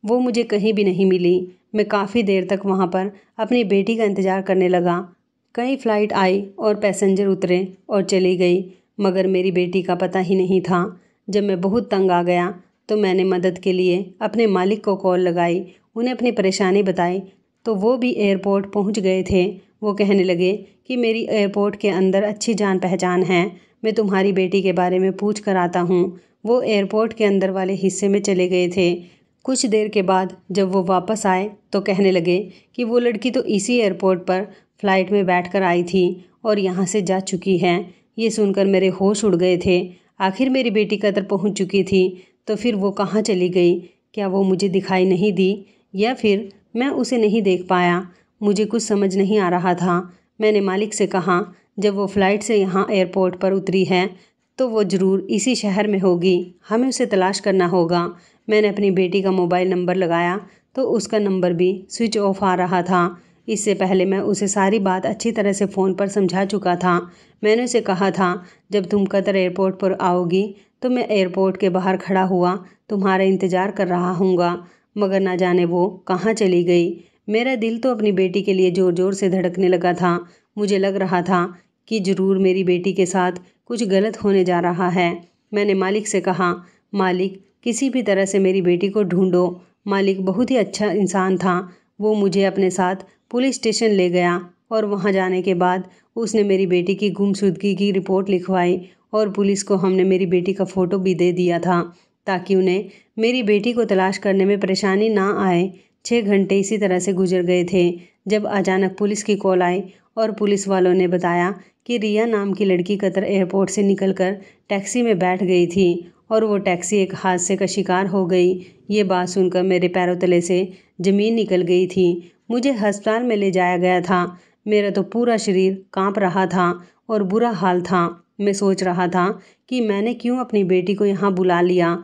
वो मुझे कहीं भी नहीं मिली। मैं काफ़ी देर तक वहाँ पर अपनी बेटी का इंतज़ार करने लगा। कई फ़्लाइट आई और पैसेंजर उतरे और चली गई, मगर मेरी बेटी का पता ही नहीं था। जब मैं बहुत तंग आ गया तो मैंने मदद के लिए अपने मालिक को कॉल लगाई, उन्हें अपनी परेशानी बताई, तो वो भी एयरपोर्ट पहुँच गए थे। वो कहने लगे कि मेरी एयरपोर्ट के अंदर अच्छी जान पहचान है, मैं तुम्हारी बेटी के बारे में पूछ कर आता हूँ। वो एयरपोर्ट के अंदर वाले हिस्से में चले गए थे। कुछ देर के बाद जब वो वापस आए तो कहने लगे कि वो लड़की तो इसी एयरपोर्ट पर फ़्लाइट में बैठकर आई थी और यहाँ से जा चुकी है। ये सुनकर मेरे होश उड़ गए थे। आखिर मेरी बेटी कतर पहुँच चुकी थी, तो फिर वो कहाँ चली गई? क्या वो मुझे दिखाई नहीं दी या फिर मैं उसे नहीं देख पाया? मुझे कुछ समझ नहीं आ रहा था। मैंने मालिक से कहा, जब वो फ़्लाइट से यहाँ एयरपोर्ट पर उतरी है तो वो ज़रूर इसी शहर में होगी, हमें उसे तलाश करना होगा। मैंने अपनी बेटी का मोबाइल नंबर लगाया तो उसका नंबर भी स्विच ऑफ आ रहा था। इससे पहले मैं उसे सारी बात अच्छी तरह से फ़ोन पर समझा चुका था। मैंने उसे कहा था, जब तुम कतर एयरपोर्ट पर आओगी तो मैं एयरपोर्ट के बाहर खड़ा हुआ तुम्हारा इंतज़ार कर रहा हूँगा, मगर ना जाने वो कहाँ चली गई। मेरा दिल तो अपनी बेटी के लिए ज़ोर ज़ोर से धड़कने लगा था। मुझे लग रहा था कि ज़रूर मेरी बेटी के साथ कुछ गलत होने जा रहा है। मैंने मालिक से कहा, मालिक किसी भी तरह से मेरी बेटी को ढूंढो। मालिक बहुत ही अच्छा इंसान था। वो मुझे अपने साथ पुलिस स्टेशन ले गया और वहाँ जाने के बाद उसने मेरी बेटी की गुमशुदगी की रिपोर्ट लिखवाई और पुलिस को हमने मेरी बेटी का फ़ोटो भी दे दिया था, ताकि उन्हें मेरी बेटी को तलाश करने में परेशानी ना आए। 6 घंटे इसी तरह से गुजर गए थे जब अचानक पुलिस की कॉल आई और पुलिस वालों ने बताया कि रिया नाम की लड़की कतर एयरपोर्ट से निकलकर टैक्सी में बैठ गई थी और वो टैक्सी एक हादसे का शिकार हो गई। ये बात सुनकर मेरे पैरों तले से ज़मीन निकल गई थी। मुझे अस्पताल में ले जाया गया था। मेरा तो पूरा शरीर कांप रहा था और बुरा हाल था। मैं सोच रहा था कि मैंने क्यों अपनी बेटी को यहाँ बुला लिया।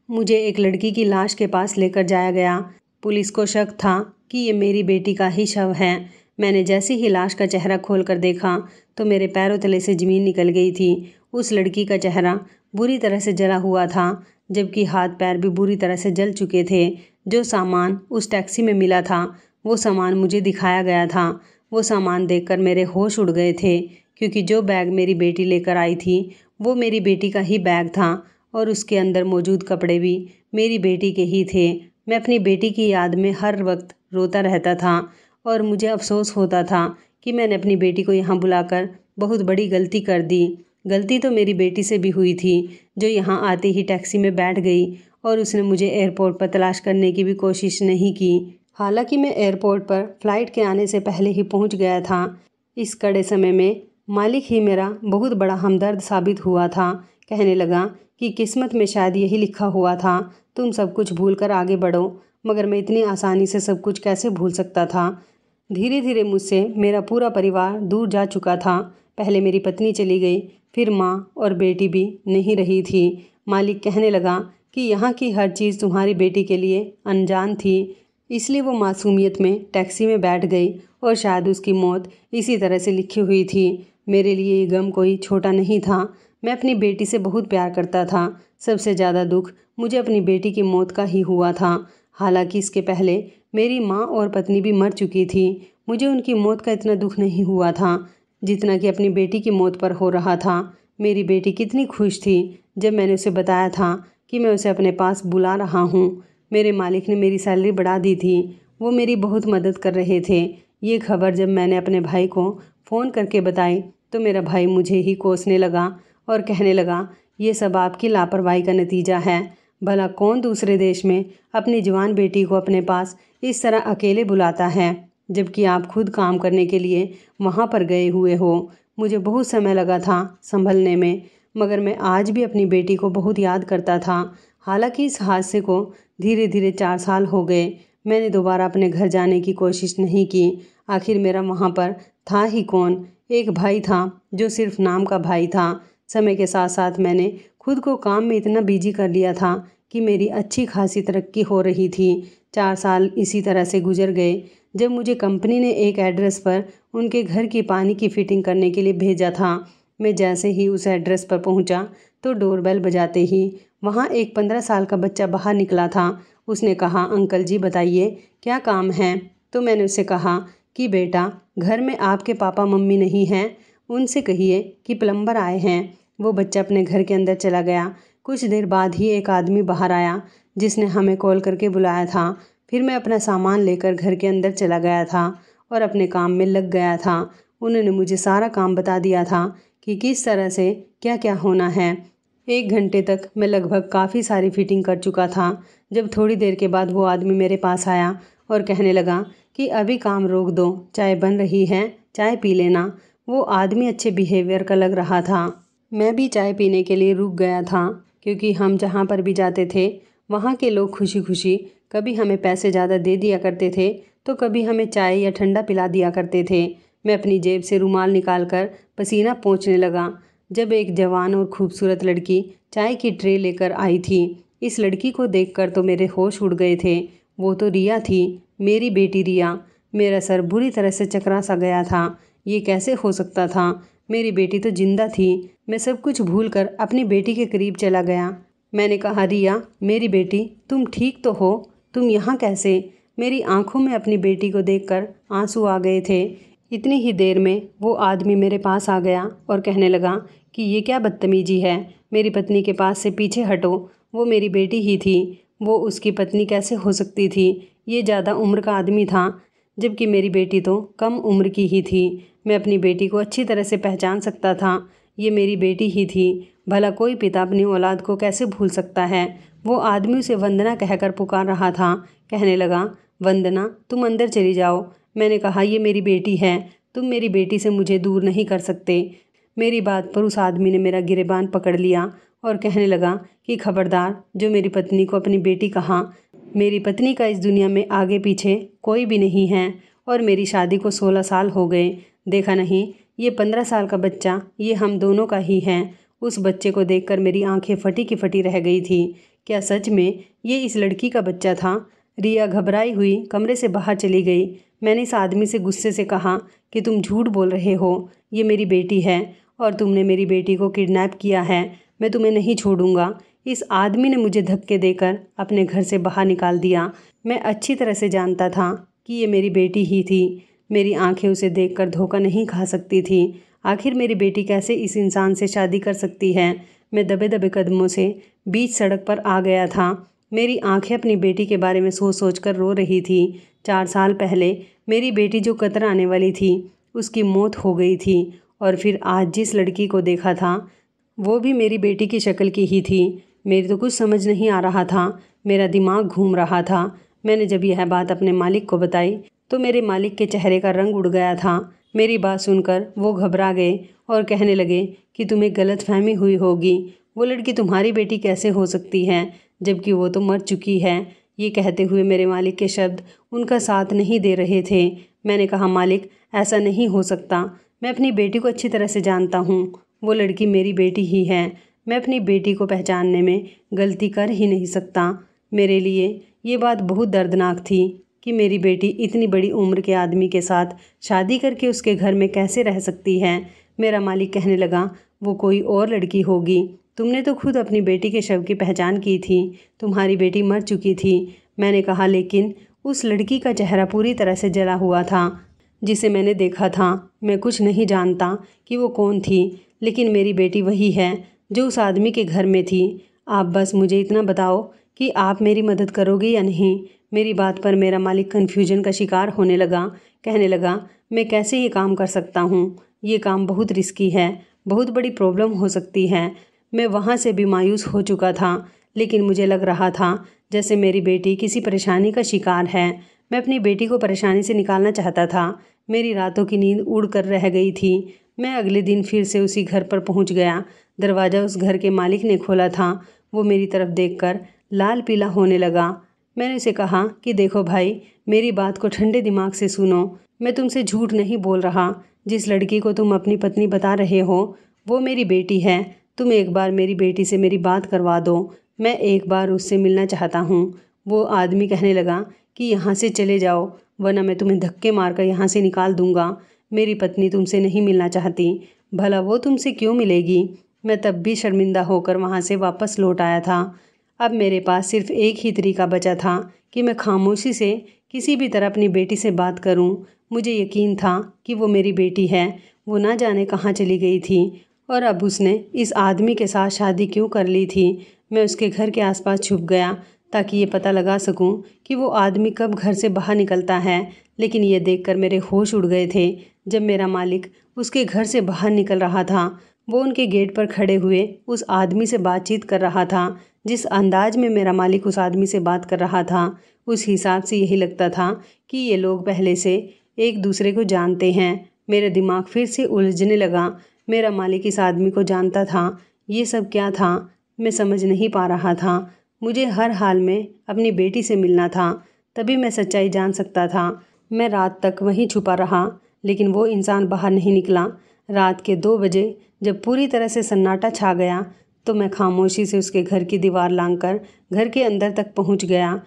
मुझे एक लड़की की लाश के पास लेकर जाया गया। पुलिस को शक था कि ये मेरी बेटी का ही शव है। मैंने जैसे ही लाश का चेहरा खोलकर देखा तो मेरे पैरों तले से ज़मीन निकल गई थी। उस लड़की का चेहरा बुरी तरह से जला हुआ था, जबकि हाथ पैर भी बुरी तरह से जल चुके थे। जो सामान उस टैक्सी में मिला था वो सामान मुझे दिखाया गया था। वो सामान देखकर मेरे होश उड़ गए थे। क्योंकि जो बैग मेरी बेटी लेकर आई थी वो मेरी बेटी का ही बैग था और उसके अंदर मौजूद कपड़े भी मेरी बेटी के ही थे। मैं अपनी बेटी की याद में हर वक्त रोता रहता था और मुझे अफसोस होता था कि मैंने अपनी बेटी को यहाँ बुलाकर बहुत बड़ी गलती कर दी। गलती तो मेरी बेटी से भी हुई थी, जो यहाँ आते ही टैक्सी में बैठ गई और उसने मुझे एयरपोर्ट पर तलाश करने की भी कोशिश नहीं की। हालांकि मैं एयरपोर्ट पर फ़्लाइट के आने से पहले ही पहुँच गया था। इस कड़े समय में मालिक ही मेरा बहुत बड़ा हमदर्द साबित हुआ था। कहने लगा कि किस्मत में शायद यही लिखा हुआ था, तुम सब कुछ भूल कर आगे बढ़ो। मगर मैं इतनी आसानी से सब कुछ कैसे भूल सकता था। धीरे धीरे मुझसे मेरा पूरा परिवार दूर जा चुका था। पहले मेरी पत्नी चली गई, फिर माँ और बेटी भी नहीं रही थी। मालिक कहने लगा कि यहाँ की हर चीज़ तुम्हारी बेटी के लिए अनजान थी, इसलिए वो मासूमियत में टैक्सी में बैठ गई और शायद उसकी मौत इसी तरह से लिखी हुई थी। मेरे लिए ये गम कोई छोटा नहीं था। मैं अपनी बेटी से बहुत प्यार करता था। सबसे ज़्यादा दुख मुझे अपनी बेटी की मौत का ही हुआ था। हालांकि इसके पहले मेरी माँ और पत्नी भी मर चुकी थी। मुझे उनकी मौत का इतना दुख नहीं हुआ था जितना कि अपनी बेटी की मौत पर हो रहा था। मेरी बेटी कितनी खुश थी जब मैंने उसे बताया था कि मैं उसे अपने पास बुला रहा हूँ। मेरे मालिक ने मेरी सैलरी बढ़ा दी थी। वो मेरी बहुत मदद कर रहे थे। ये खबर जब मैंने अपने भाई को फ़ोन करके बताई तो मेरा भाई मुझे ही कोसने लगा और कहने लगा, ये सब आपकी लापरवाही का नतीजा है। भला कौन दूसरे देश में अपनी जवान बेटी को अपने पास इस तरह अकेले बुलाता है, जबकि आप खुद काम करने के लिए वहाँ पर गए हुए हो। मुझे बहुत समय लगा था संभलने में, मगर मैं आज भी अपनी बेटी को बहुत याद करता था। हालांकि इस हादसे को धीरे धीरे 4 साल हो गए। मैंने दोबारा अपने घर जाने की कोशिश नहीं की। आखिर मेरा वहाँ पर था ही कौन। एक भाई था जो सिर्फ नाम का भाई था। समय के साथ साथ मैंने खुद को काम में इतना बिजी कर लिया था कि मेरी अच्छी खासी तरक्की हो रही थी। 4 साल इसी तरह से गुजर गए जब मुझे कंपनी ने एक एड्रेस पर उनके घर की पानी की फिटिंग करने के लिए भेजा था। मैं जैसे ही उस एड्रेस पर पहुंचा तो डोरबेल बजाते ही वहां एक 15 साल का बच्चा बाहर निकला था। उसने कहा, अंकल जी बताइए क्या काम है। तो मैंने उससे कहा कि बेटा, घर में आपके पापा मम्मी नहीं हैं, उनसे कहिए कि प्लम्बर आए हैं। वो बच्चा अपने घर के अंदर चला गया। कुछ देर बाद ही एक आदमी बाहर आया जिसने हमें कॉल करके बुलाया था। फिर मैं अपना सामान लेकर घर के अंदर चला गया था और अपने काम में लग गया था। उन्होंने मुझे सारा काम बता दिया था कि किस तरह से क्या क्या होना है। 1 घंटे तक मैं लगभग काफ़ी सारी फिटिंग कर चुका था जब थोड़ी देर के बाद वो आदमी मेरे पास आया और कहने लगा कि अभी काम रोक दो, चाय बन रही है, चाय पी लेना। वो आदमी अच्छे बिहेवियर का लग रहा था। मैं भी चाय पीने के लिए रुक गया था, क्योंकि हम जहाँ पर भी जाते थे वहाँ के लोग खुशी खुशी कभी हमें पैसे ज़्यादा दे दिया करते थे तो कभी हमें चाय या ठंडा पिला दिया करते थे। मैं अपनी जेब से रुमाल निकालकर पसीना पोंछने लगा जब एक जवान और खूबसूरत लड़की चाय की ट्रे लेकर आई थी। इस लड़की को देखकर तो मेरे होश उड़ गए थे। वो तो रिया थी, मेरी बेटी रिया। मेरा सर बुरी तरह से चकरा सा गया था। ये कैसे हो सकता था? मेरी बेटी तो जिंदा थी। मैं सब कुछ भूलकर अपनी बेटी के करीब चला गया। मैंने कहा, रिया मेरी बेटी, तुम ठीक तो हो? तुम यहाँ कैसे? मेरी आंखों में अपनी बेटी को देखकर आंसू आ गए थे। इतनी ही देर में वो आदमी मेरे पास आ गया और कहने लगा कि ये क्या बदतमीजी है, मेरी पत्नी के पास से पीछे हटो। वो मेरी बेटी ही थी, वो उसकी पत्नी कैसे हो सकती थी? ये ज़्यादा उम्र का आदमी था, जबकि मेरी बेटी तो कम उम्र की ही थी। मैं अपनी बेटी को अच्छी तरह से पहचान सकता था। ये मेरी बेटी ही थी। भला कोई पिता अपनी औलाद को कैसे भूल सकता है? वो आदमी उसे वंदना कहकर पुकार रहा था। कहने लगा, वंदना तुम अंदर चली जाओ। मैंने कहा, ये मेरी बेटी है, तुम मेरी बेटी से मुझे दूर नहीं कर सकते। मेरी बात पर उस आदमी ने मेरा गिरेबान पकड़ लिया और कहने लगा कि खबरदार, जो मेरी पत्नी को अपनी बेटी कहा। मेरी पत्नी का इस दुनिया में आगे पीछे कोई भी नहीं है और मेरी शादी को 16 साल हो गए। देखा नहीं, ये 15 साल का बच्चा ये हम दोनों का ही है। उस बच्चे को देखकर मेरी आंखें फटी की फटी रह गई थी। क्या सच में ये इस लड़की का बच्चा था? रिया घबराई हुई कमरे से बाहर चली गई। मैंने इस आदमी से गुस्से से कहा कि तुम झूठ बोल रहे हो, ये मेरी बेटी है और तुमने मेरी बेटी को किडनैप किया है। मैं तुम्हें नहीं छोड़ूंगा। इस आदमी ने मुझे धक्के देकर अपने घर से बाहर निकाल दिया। मैं अच्छी तरह से जानता था कि ये मेरी बेटी ही थी। मेरी आंखें उसे देखकर धोखा नहीं खा सकती थी। आखिर मेरी बेटी कैसे इस इंसान से शादी कर सकती है। मैं दबे दबे कदमों से बीच सड़क पर आ गया था। मेरी आंखें अपनी बेटी के बारे में सोच सोच कर रो रही थी। 4 साल पहले मेरी बेटी जो कतर आने वाली थी उसकी मौत हो गई थी, और फिर आज जिस लड़की को देखा था वो भी मेरी बेटी की शक्ल की ही थी। मेरी तो कुछ समझ नहीं आ रहा था, मेरा दिमाग घूम रहा था। मैंने जब यह बात अपने मालिक को बताई तो मेरे मालिक के चेहरे का रंग उड़ गया था। मेरी बात सुनकर वो घबरा गए और कहने लगे कि तुम्हें गलतफहमी हुई होगी, वो लड़की तुम्हारी बेटी कैसे हो सकती है जबकि वो तो मर चुकी है। ये कहते हुए मेरे मालिक के शब्द उनका साथ नहीं दे रहे थे। मैंने कहा, मालिक ऐसा नहीं हो सकता, मैं अपनी बेटी को अच्छी तरह से जानता हूँ, वो लड़की मेरी बेटी ही है। मैं अपनी बेटी को पहचानने में गलती कर ही नहीं सकता। मेरे लिए ये बात बहुत दर्दनाक थी कि मेरी बेटी इतनी बड़ी उम्र के आदमी के साथ शादी करके उसके घर में कैसे रह सकती है। मेरा मालिक कहने लगा, वो कोई और लड़की होगी, तुमने तो खुद अपनी बेटी के शव की पहचान की थी, तुम्हारी बेटी मर चुकी थी। मैंने कहा, लेकिन उस लड़की का चेहरा पूरी तरह से जला हुआ था जिसे मैंने देखा था। मैं कुछ नहीं जानता कि वो कौन थी, लेकिन मेरी बेटी वही है जो उस आदमी के घर में थी। आप बस मुझे इतना बताओ कि आप मेरी मदद करोगे या नहीं। मेरी बात पर मेरा मालिक कन्फ्यूजन का शिकार होने लगा। कहने लगा, मैं कैसे ये काम कर सकता हूँ, ये काम बहुत रिस्की है, बहुत बड़ी प्रॉब्लम हो सकती है। मैं वहाँ से भी मायूस हो चुका था, लेकिन मुझे लग रहा था जैसे मेरी बेटी किसी परेशानी का शिकार है। मैं अपनी बेटी को परेशानी से निकालना चाहता था। मेरी रातों की नींद उड़ कर रह गई थी। मैं अगले दिन फिर से उसी घर पर पहुंच गया। दरवाज़ा उस घर के मालिक ने खोला था। वो मेरी तरफ देखकर लाल पीला होने लगा। मैंने उसे कहा कि देखो भाई, मेरी बात को ठंडे दिमाग से सुनो, मैं तुमसे झूठ नहीं बोल रहा। जिस लड़की को तुम अपनी पत्नी बता रहे हो वो मेरी बेटी है। तुम एक बार मेरी बेटी से मेरी बात करवा दो, मैं एक बार उससे मिलना चाहता हूँ। वो आदमी कहने लगा कि यहाँ से चले जाओ, वरना मैं तुम्हें धक्के मारकर यहाँ से निकाल दूंगा। मेरी पत्नी तुमसे नहीं मिलना चाहती। भला वो तुमसे क्यों मिलेगी। मैं तब भी शर्मिंदा होकर वहाँ से वापस लौट आया था। अब मेरे पास सिर्फ एक ही तरीका बचा था कि मैं खामोशी से किसी भी तरह अपनी बेटी से बात करूं। मुझे यकीन था कि वो मेरी बेटी है। वो ना जाने कहाँ चली गई थी और अब उसने इस आदमी के साथ शादी क्यों कर ली थी। मैं उसके घर के आसपास छुप गया ताकि ये पता लगा सकूं कि वो आदमी कब घर से बाहर निकलता है। लेकिन ये देखकर मेरे होश उड़ गए थे जब मेरा मालिक उसके घर से बाहर निकल रहा था। वो उनके गेट पर खड़े हुए उस आदमी से बातचीत कर रहा था। जिस अंदाज में मेरा मालिक उस आदमी से बात कर रहा था उस हिसाब से यही लगता था कि ये लोग पहले से एक दूसरे को जानते हैं। मेरा दिमाग फिर से उलझने लगा। मेरा मालिक इस आदमी को जानता था। ये सब क्या था, मैं समझ नहीं पा रहा था। मुझे हर हाल में अपनी बेटी से मिलना था, तभी मैं सच्चाई जान सकता था। मैं रात तक वहीं छुपा रहा, लेकिन वो इंसान बाहर नहीं निकला। रात के 2 बजे जब पूरी तरह से सन्नाटा छा गया तो मैं खामोशी से उसके घर की दीवार लांघकर घर के अंदर तक पहुंच गया।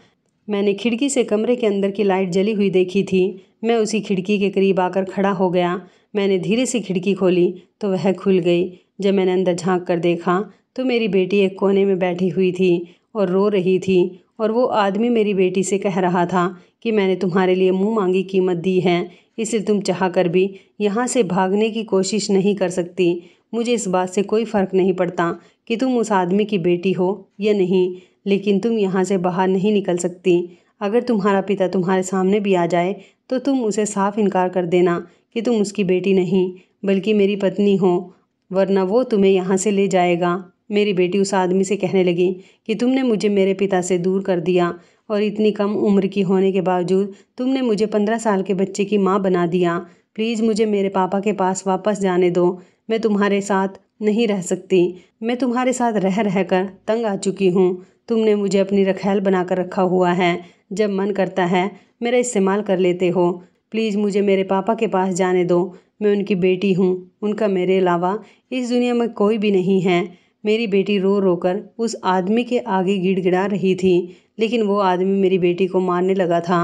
मैंने खिड़की से कमरे के अंदर की लाइट जली हुई देखी थी। मैं उसी खिड़की के करीब आकर खड़ा हो गया। मैंने धीरे से खिड़की खोली तो वह खुल गई। जब मैंने अंदर झांक कर देखा तो मेरी बेटी एक कोने में बैठी हुई थी और रो रही थी, और वो आदमी मेरी बेटी से कह रहा था कि मैंने तुम्हारे लिए मुँह मांगी कीमत दी है, इसलिए तुम चाहकर भी यहाँ से भागने की कोशिश नहीं कर सकती। मुझे इस बात से कोई फ़र्क नहीं पड़ता कि तुम उस आदमी की बेटी हो या नहीं, लेकिन तुम यहाँ से बाहर नहीं निकल सकती। अगर तुम्हारा पिता तुम्हारे सामने भी आ जाए तो तुम उसे साफ इनकार कर देना कि तुम उसकी बेटी नहीं बल्कि मेरी पत्नी हो, वरना वो तुम्हें यहाँ से ले जाएगा। मेरी बेटी उस आदमी से कहने लगी कि तुमने मुझे मेरे पिता से दूर कर दिया और इतनी कम उम्र की होने के बावजूद तुमने मुझे 15 साल के बच्चे की माँ बना दिया। प्लीज़ मुझे मेरे पापा के पास वापस जाने दो। मैं तुम्हारे साथ नहीं रह सकती। मैं तुम्हारे साथ रह रह कर तंग आ चुकी हूँ। तुमने मुझे अपनी रखैल बनाकर रखा हुआ है। जब मन करता है मेरा इस्तेमाल कर लेते हो। प्लीज़ मुझे मेरे पापा के पास जाने दो। मैं उनकी बेटी हूँ, उनका मेरे अलावा इस दुनिया में कोई भी नहीं है। मेरी बेटी रो रो कर उस आदमी के आगे गिड़गिड़ा रही थी, लेकिन वो आदमी मेरी बेटी को मारने लगा था।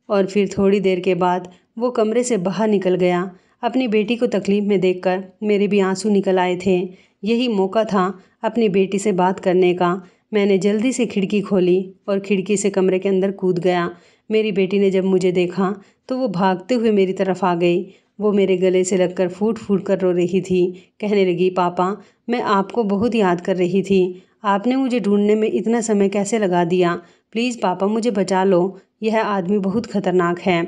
और फिर थोड़ी देर के बाद वो कमरे से बाहर निकल गया। अपनी बेटी को तकलीफ़ में देखकर मेरे भी आंसू निकल आए थे। यही मौका था अपनी बेटी से बात करने का। मैंने जल्दी से खिड़की खोली और खिड़की से कमरे के अंदर कूद गया। मेरी बेटी ने जब मुझे देखा तो वो भागते हुए मेरी तरफ आ गई। वो मेरे गले से लगकर फूट फूट कर रो रही थी। कहने लगी, पापा मैं आपको बहुत याद कर रही थी। आपने मुझे ढूंढने में इतना समय कैसे लगा दिया? प्लीज़ पापा मुझे बचा लो। यह आदमी बहुत खतरनाक है।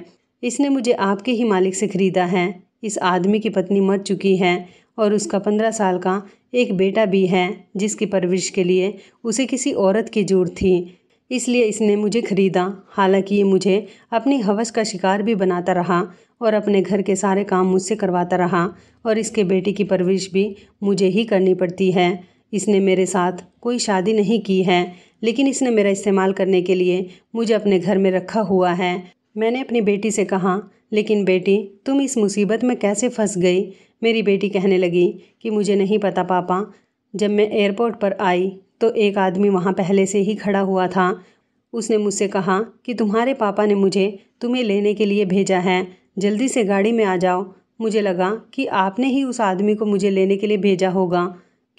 इसने मुझे आपके ही मालिक से ख़रीदा है। इस आदमी की पत्नी मर चुकी है और उसका 15 साल का एक बेटा भी है जिसकी परवरिश के लिए उसे किसी औरत की ज़रूरत थी। इसलिए इसने मुझे ख़रीदा। हालांकि ये मुझे अपनी हवस का शिकार भी बनाता रहा और अपने घर के सारे काम मुझसे करवाता रहा और इसके बेटे की परवरिश भी मुझे ही करनी पड़ती है। इसने मेरे साथ कोई शादी नहीं की है, लेकिन इसने मेरा इस्तेमाल करने के लिए मुझे अपने घर में रखा हुआ है। मैंने अपनी बेटी से कहा, लेकिन बेटी तुम इस मुसीबत में कैसे फंस गई? मेरी बेटी कहने लगी कि मुझे नहीं पता पापा। जब मैं एयरपोर्ट पर आई तो एक आदमी वहाँ पहले से ही खड़ा हुआ था। उसने मुझसे कहा कि तुम्हारे पापा ने मुझे तुम्हें लेने के लिए भेजा है, जल्दी से गाड़ी में आ जाओ। मुझे लगा कि आपने ही उस आदमी को मुझे लेने के लिए भेजा होगा,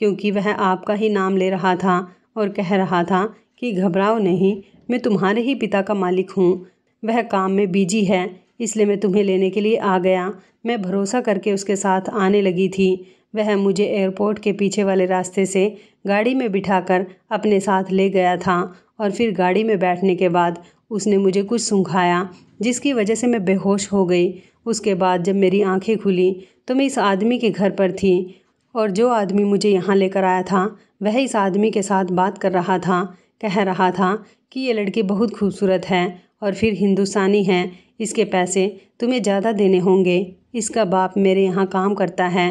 क्योंकि वह आपका ही नाम ले रहा था और कह रहा था कि घबराओ नहीं, मैं तुम्हारे ही पिता का मालिक हूँ। वह काम में बिजी है, इसलिए मैं तुम्हें लेने के लिए आ गया। मैं भरोसा करके उसके साथ आने लगी थी। वह मुझे एयरपोर्ट के पीछे वाले रास्ते से गाड़ी में बिठाकर अपने साथ ले गया था और फिर गाड़ी में बैठने के बाद उसने मुझे कुछ सूंघाया, जिसकी वजह से मैं बेहोश हो गई। उसके बाद जब मेरी आंखें खुली तो मैं इस आदमी के घर पर थी और जो आदमी मुझे यहाँ लेकर आया था वह इस आदमी के साथ बात कर रहा था। कह रहा था कि ये लड़की बहुत खूबसूरत है और फिर हिंदुस्तानी है, इसके पैसे तुम्हें ज़्यादा देने होंगे। इसका बाप मेरे यहाँ काम करता है।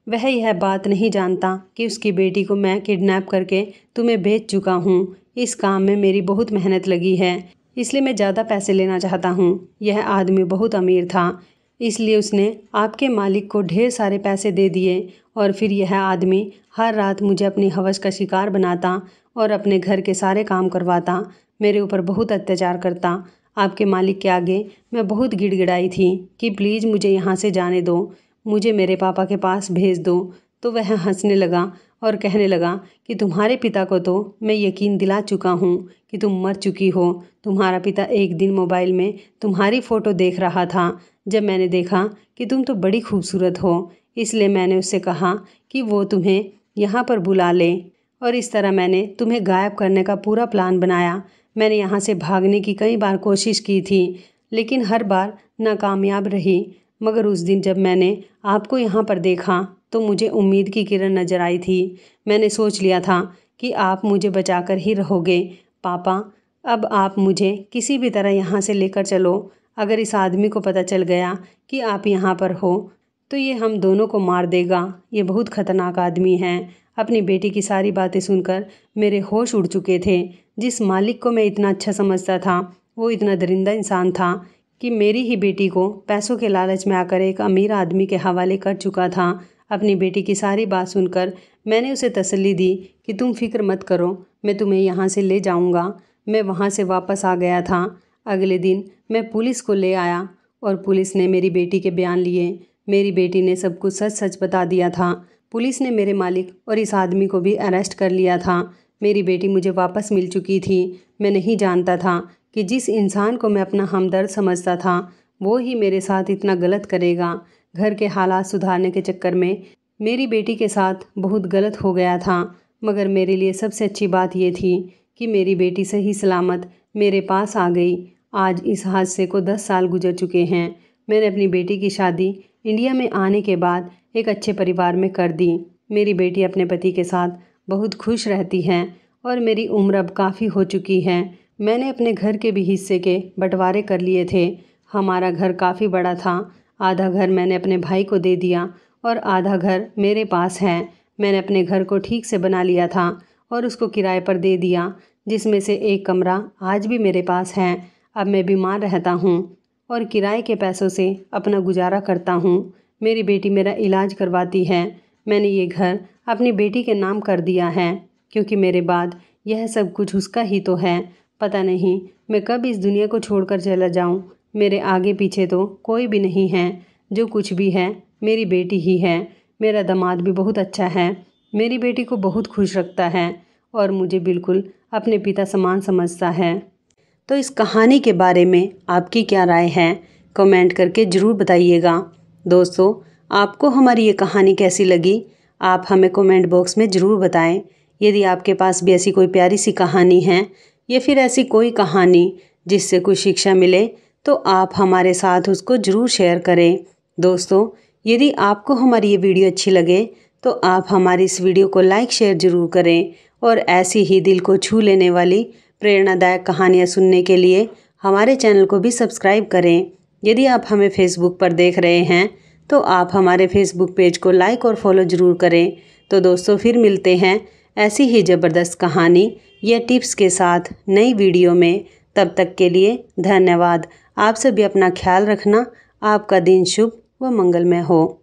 वह यह बात नहीं जानता कि उसकी बेटी को मैं किडनैप करके तुम्हें बेच चुका हूँ। इस काम में मेरी बहुत मेहनत लगी है, इसलिए मैं ज़्यादा पैसे लेना चाहता हूँ। यह आदमी बहुत अमीर था, इसलिए उसने आपके मालिक को ढेर सारे पैसे दे दिए और फिर यह आदमी हर रात मुझे अपनी हवस का शिकार बनाता और अपने घर के सारे काम करवाता, मेरे ऊपर बहुत अत्याचार करता। आपके मालिक के आगे मैं बहुत गिड़गिड़ाई थी कि प्लीज़ मुझे यहाँ से जाने दो, मुझे मेरे पापा के पास भेज दो। तो वह हंसने लगा और कहने लगा कि तुम्हारे पिता को तो मैं यकीन दिला चुका हूँ कि तुम मर चुकी हो। तुम्हारा पिता एक दिन मोबाइल में तुम्हारी फ़ोटो देख रहा था। जब मैंने देखा कि तुम तो बड़ी खूबसूरत हो, इसलिए मैंने उससे कहा कि वो तुम्हें यहाँ पर बुला ले और इस तरह मैंने तुम्हें गायब करने का पूरा प्लान बनाया। मैंने यहाँ से भागने की कई बार कोशिश की थी, लेकिन हर बार नाकामयाब रही। मगर उस दिन जब मैंने आपको यहाँ पर देखा तो मुझे उम्मीद की किरण नज़र आई थी। मैंने सोच लिया था कि आप मुझे बचाकर ही रहोगे। पापा अब आप मुझे किसी भी तरह यहाँ से लेकर चलो। अगर इस आदमी को पता चल गया कि आप यहाँ पर हो तो ये हम दोनों को मार देगा। ये बहुत ख़तरनाक आदमी है। अपनी बेटी की सारी बातें सुनकर मेरे होश उड़ चुके थे। जिस मालिक को मैं इतना अच्छा समझता था वो इतना दरिंदा इंसान था कि मेरी ही बेटी को पैसों के लालच में आकर एक अमीर आदमी के हवाले कर चुका था। अपनी बेटी की सारी बात सुनकर मैंने उसे तसल्ली दी कि तुम फिक्र मत करो, मैं तुम्हें यहाँ से ले जाऊँगा। मैं वहाँ से वापस आ गया था। अगले दिन मैं पुलिस को ले आया और पुलिस ने मेरी बेटी के बयान लिए। मेरी बेटी ने सब कुछ सच सच बता दिया था। पुलिस ने मेरे मालिक और इस आदमी को भी अरेस्ट कर लिया था। मेरी बेटी मुझे वापस मिल चुकी थी। मैं नहीं जानता था कि जिस इंसान को मैं अपना हमदर्द समझता था वो ही मेरे साथ इतना गलत करेगा। घर के हालात सुधारने के चक्कर में मेरी बेटी के साथ बहुत गलत हो गया था, मगर मेरे लिए सबसे अच्छी बात ये थी कि मेरी बेटी सही सलामत मेरे पास आ गई। आज इस हादसे को 10 साल गुजर चुके हैं। मैंने अपनी बेटी की शादी इंडिया में आने के बाद एक अच्छे परिवार में कर दी। मेरी बेटी अपने पति के साथ बहुत खुश रहती है और मेरी उम्र अब काफ़ी हो चुकी है। मैंने अपने घर के भी हिस्से के बंटवारे कर लिए थे। हमारा घर काफ़ी बड़ा था। आधा घर मैंने अपने भाई को दे दिया और आधा घर मेरे पास है। मैंने अपने घर को ठीक से बना लिया था और उसको किराए पर दे दिया, जिसमें से एक कमरा आज भी मेरे पास है। अब मैं बीमार रहता हूँ और किराए के पैसों से अपना गुजारा करता हूँ। मेरी बेटी मेरा इलाज करवाती है। मैंने ये घर अपनी बेटी के नाम कर दिया है, क्योंकि मेरे बाद यह सब कुछ उसका ही तो है। पता नहीं मैं कब इस दुनिया को छोड़कर चला जाऊँ। मेरे आगे पीछे तो कोई भी नहीं है। जो कुछ भी है मेरी बेटी ही है। मेरा दामाद भी बहुत अच्छा है, मेरी बेटी को बहुत खुश रखता है और मुझे बिल्कुल अपने पिता समान समझता है। तो इस कहानी के बारे में आपकी क्या राय है, कमेंट करके ज़रूर बताइएगा। दोस्तों, आपको हमारी ये कहानी कैसी लगी? आप हमें कमेंट बॉक्स में ज़रूर बताएं। यदि आपके पास भी ऐसी कोई प्यारी सी कहानी है या फिर ऐसी कोई कहानी जिससे कुछ शिक्षा मिले, तो आप हमारे साथ उसको ज़रूर शेयर करें। दोस्तों, यदि आपको हमारी ये वीडियो अच्छी लगे तो आप हमारी इस वीडियो को लाइक शेयर ज़रूर करें और ऐसी ही दिल को छू लेने वाली प्रेरणादायक कहानियाँ सुनने के लिए हमारे चैनल को भी सब्सक्राइब करें। यदि आप हमें फेसबुक पर देख रहे हैं तो आप हमारे फेसबुक पेज को लाइक और फॉलो ज़रूर करें। तो दोस्तों, फिर मिलते हैं ऐसी ही ज़बरदस्त कहानी या टिप्स के साथ नई वीडियो में। तब तक के लिए धन्यवाद। आप सभी अपना ख्याल रखना। आपका दिन शुभ व मंगलमय हो।